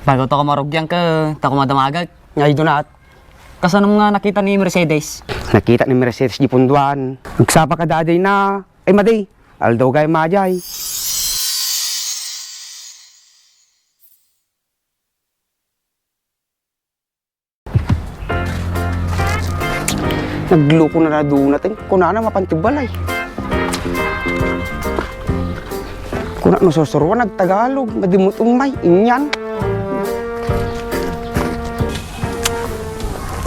Bago to kamarugyan ka, tako madamagag. Ngay donat. Kasanong nga nakita ni Mercedes? Nakita ni Mercedes di punduan. Nagsapa ka daday na. Ay maday. Aldaw gay majay. Nagluko na nadunat eh. Kuna na mapantibalay. Kuna no susuruan nagtagalog. Madimut umay. Inyan.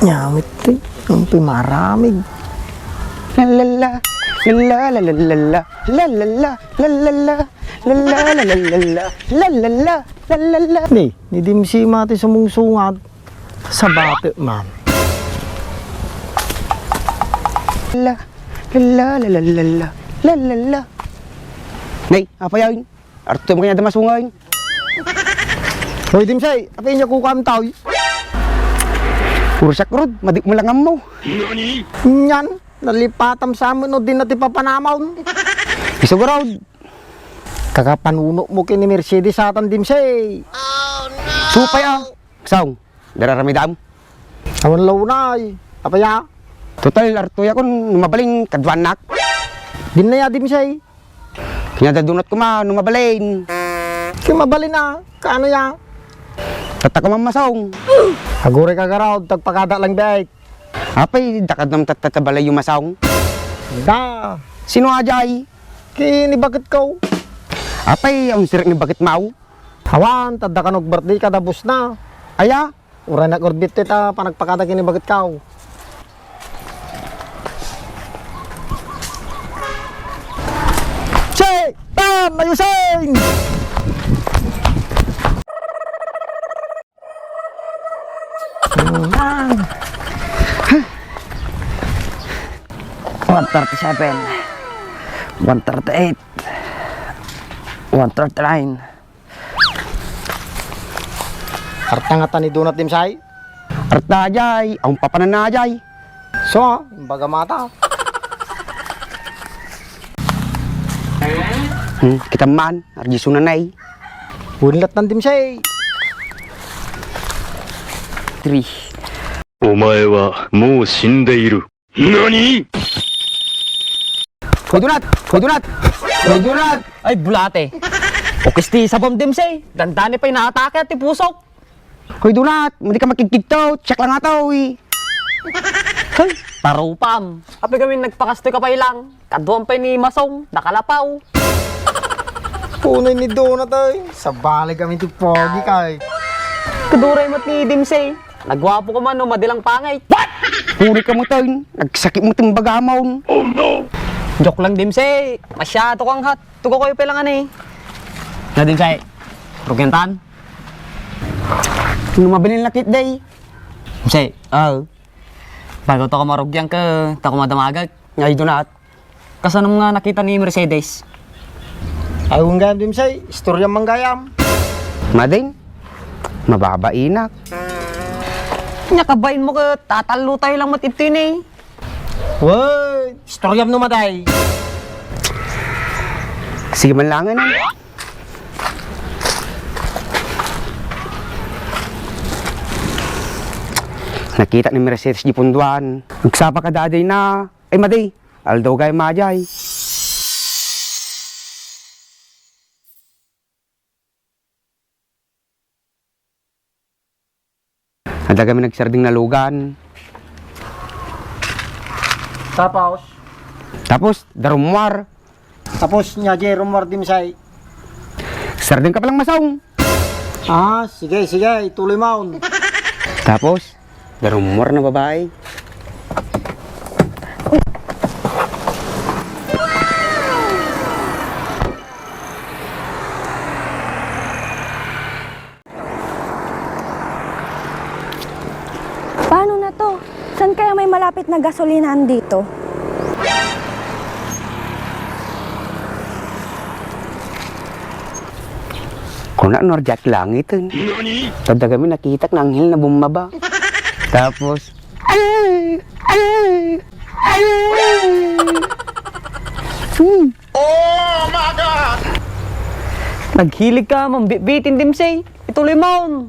Nyamit eh. Ang pimaramig. Lalala. Lalala. Lalala. Lalala. Lalala. Lalala. Lalala. Lalala. Ni dimsi mati sumungsungat sa bate man. La la la la la la la la la. Nay, apa yan? Arto mo kanya damasungay. Hoy dimsay, apa inya ku kamtaw? Ursak rod, madik mo lang mo. Nyan, nalipatam sa amin no din natin papanamaw. Isugurod. Kakapanuno mo kini Mercedes sa atan dimsay. Supay ah. Saung, dararamidam. Awan lawnay. Apa ya? Total arto ya kun numabaling kadwanak. Din na ya dimsay. Kanya dadunot ko ma numabalin. Kimabali na. Kaano ya? Tatak ko mamasaung. Agure ka garaw, tagpakada lang bait. Apay dakad nam tatabalay yung masaung. Da. Sino ajay? Kini bakit ko? Apay ang sirik ni bakit mau? Hawan, tadda ka birthday kada bus na. Aya, Uray na korbit ta panagpakada kini bakit kaw. Say, tam ayusin. One 37, 138, 139. Artangatan ni donat dimsay. arta ajay, ang papanan na ajay. So, imbaga mata. Kita man, arji sunanay. Bunlat ng dimsay. 3. お前はもう死んでいる。何？ Hoy dunat! Hoy dunat! Hoy dunat! Ay, bulate. Okisti sa bomdimsay. Dandani pa inaatake at tipusok. Hoy dunat! Hindi ka makikigtaw, check lang nga to eh. Hey, tarupam. Api kami nagpakastoy ka pa ilang. Kaduan pa ni Masong, nakalapaw. Punay ni donat ay. Sa balik kami ti pogi kay. Kaduray mo't ni Dimsay. Nagwapo ka man no, madilang pangay. Puri ka mo to, nagsakit mo timbagamon. Joke lang Dimsay. Masyado kang hat. Tugo kayo pelangan eh. Na Dimsay. Rugyantan. Sino mabiling lakit day? Dimsay. Bago to kamarugyan ka, tako madamagag. Ngay dunat. Kasanong nga nakita ni Mercedes? Ayong gayam dimsay. Istorya manggayam. Mading, mababainak. Nyakabain mo ka, tatalo tayo lang matitin eh. Woy, istoryam numatay. Sige man langan eh. Nakita ni Mercedes di punduan. Nagsapa ka daday na. Ay maday, aldaw gay majay. Ada kami nagsarding nalugan. Tapos, darumwar. Tapos niya Jerome dimsay. Sarding ka palang masaung. Sige, ituloy maun. Tapos, darumwar na babae. Paano na to? Saan kaya may malapit na gasolinahan dito? Kung na norjat langit eh. Tada kami nakita ng anghel na bumaba. Tapos, Naghilig ka, mambitin Dimsay. ituloy mo.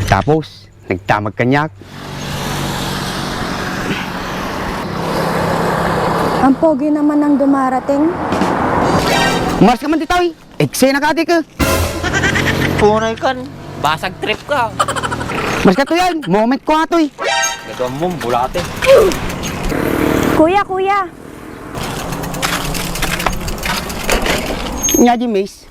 Tapos, nagtamag kanyak. Ang pogi naman ng dumarating. Mars ka man dito eh. Eksena ka ati ka. Punay kan. Basag trip ka. Mas ka to yan. Moment ko ato eh. Gagawin mo, bulate. Kuya, kuya. Nga di, Mace.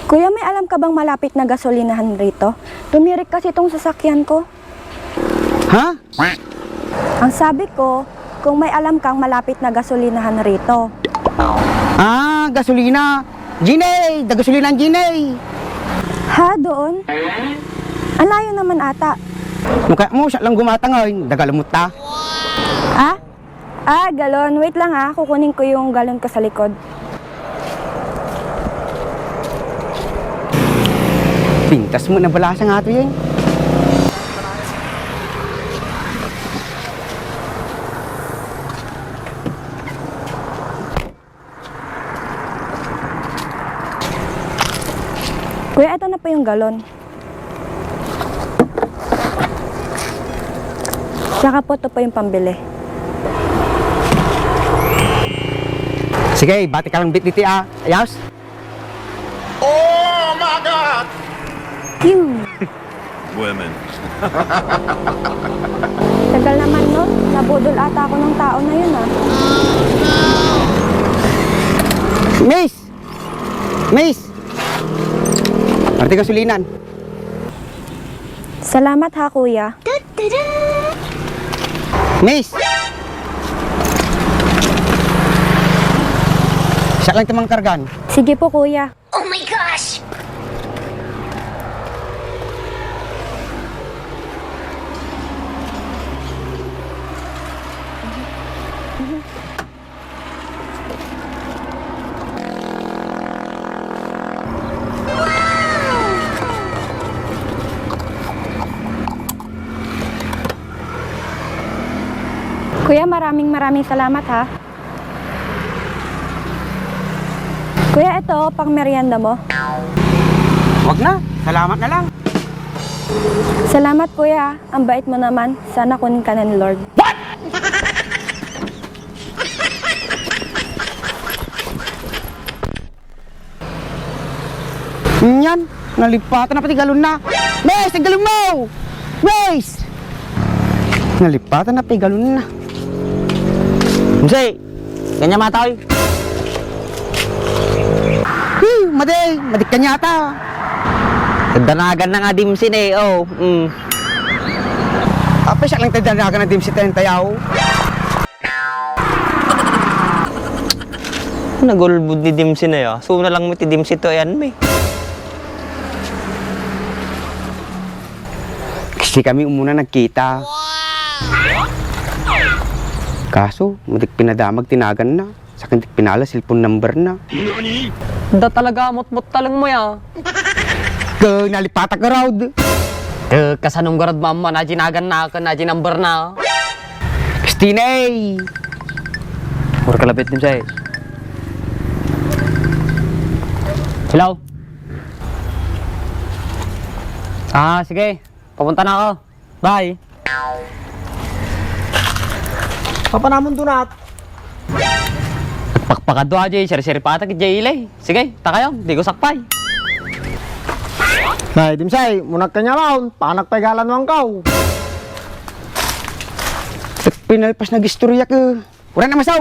Kuya, may alam ka bang malapit na gasolinahan rito? Tumirik kasi itong sasakyan ko. Ha? Ang sabi ko, kung may alam kang malapit na gasolinahan rito. Ah, gasolina. Ginay! Da gasolina ang Ginay. Ha, doon? Ang layo naman ata. Mukha mo, siya lang gumatangoy. Dagalamot ta. Ah? Ah, galon. Wait lang ha. Kukunin ko yung galon ko sa likod. Pintas mo na balasa nga ito yan. Kuya, ito na po yung galon. Tsaka po ito po yung pambili. Sige, bati ka lang bit-biti ah. Ayos? Pew! Women. Tagal naman nun. Nabudol ata ako ng tao na yun ah. Mace! Mace! Arte gasolinan. Salamat ha, kuya. Mace! Siya lang tamang kargan. Sige po, kuya. Kuya, maraming salamat ha. Kuya, ito, pang merienda mo. Wag na. Salamat na lang. Salamat, kuya. Ang bait mo naman. Sana kunin ka na ni Lord. Yan. Nalipatan na pati galon na. Mace! Ang galon mo! Mace! Nalipatan na pati galon na. Dimsay, ganyan matoy. Maday! Madik ka nyata. Danagan na nga dimsin eh, oh. Apa siya lang tadanagan na dimsit na tayaw. Nagulbud ni dimsin na yun. So na lang mo ti dimsin to yan, may. Kasi kami umuna nagkita. Kaso, madik pinadamag tinagan na. Sa akin dik pinala, cellphone number na. Da talaga mot-mot talang mo ya. Nalipata ka raw. Kasanong garad mama na jinagan na ka na jinumber na. Christina eh. Puro kalapit dimsay. Hello? Ah, sige. Papunta na ako. Bye. Papanamon dunat. Pakpakado aja, seri-seri pata ki Jayle. Sige, takayo, di ko sakpay. Nay, Dimsay, munak ka niya maun. Panak pegalan mo ang kau. Pinalpas na gistorya ka. Wala na masaw.